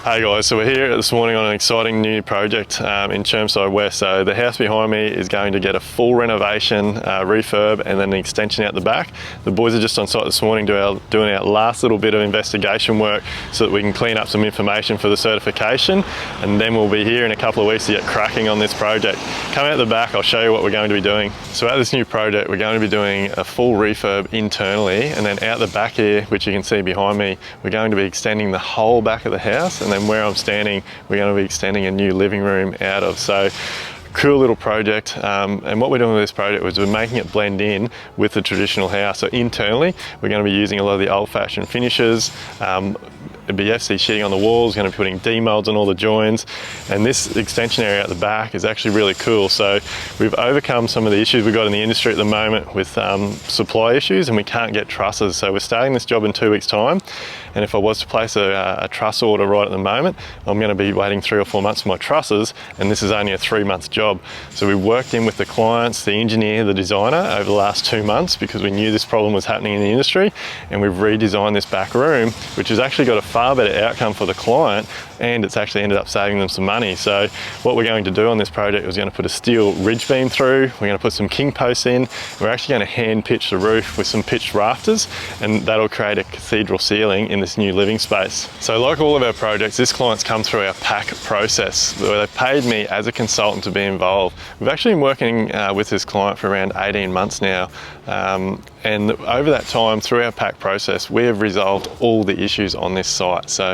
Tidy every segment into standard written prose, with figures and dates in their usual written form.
Hey guys, so we're here this morning on an exciting new project in Chermside West. So the house behind me is going to get a full renovation, refurb, and then an extension out the back. The boys are just on site this morning doing our last little bit of investigation work so that we can clean up some information for the certification, and then we'll be here in a couple of weeks to get cracking on this project. Come out the back, I'll show you what we're going to be doing. So at this new project, we're going to be doing a full refurb internally, and then out the back here, which you can see behind me, we're going to be extending the whole back of the house, and then where I'm standing, we're going to be extending a new living room out of. So cool little project, and what we're doing with this project is we're making it blend in with the traditional house. So internally, we're going to be using a lot of the old-fashioned finishes. It'd be FC sheeting on the walls, going to be putting D-molds on all the joins, and this extension area at the back is actually really cool. So we've overcome some of the issues we've got in the industry at the moment with supply issues, and we can't get trusses. So we're starting this job in 2 weeks' time, and if I was to place a truss order right at the moment, I'm going to be waiting 3 or 4 months for my trusses, and this is only a 3-month job. So we worked in with the clients, the engineer, the designer over the last 2 months because we knew this problem was happening in the industry, and we've redesigned this back room, which has actually got a far better outcome for the client, and it's actually ended up saving them some money. So what we're going to do on this project is going to put a steel ridge beam through, we're going to put some king posts in, we're actually going to hand pitch the roof with some pitched rafters, and that'll create a cathedral ceiling in this new living space. So like all of our projects, this client's come through our PAC process where they've paid me as a consultant to be involved. We've actually been working with this client for around 18 months now, and over that time through our PAC process we have resolved all the issues on this site. So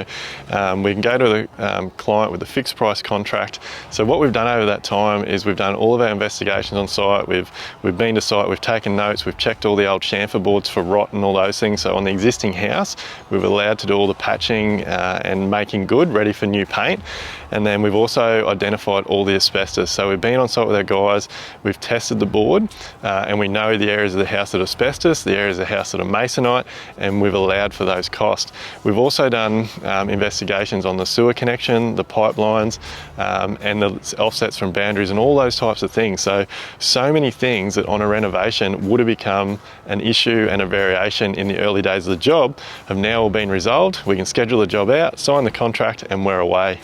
we can go to the client with a fixed price contract. So what we've done over that time is we've done all of our investigations on site, we've been to site, we've taken notes, we've checked all the old chamfer boards for rot and all those things. So on the existing house we've allowed to do all the patching and making good, ready for new paint. And then we've also identified all the asbestos. So we've been on site with our guys, we've tested the board, and we know the areas of the house that are asbestos, the areas of the house that are masonite, and we've allowed for those costs. We've also done investigations on the sewer connection, the pipelines, and the offsets from boundaries and all those types of things. So many things that on a renovation would have become an issue and a variation in the early days of the job have now all been resolved. We can schedule the job out, sign the contract, and we're away.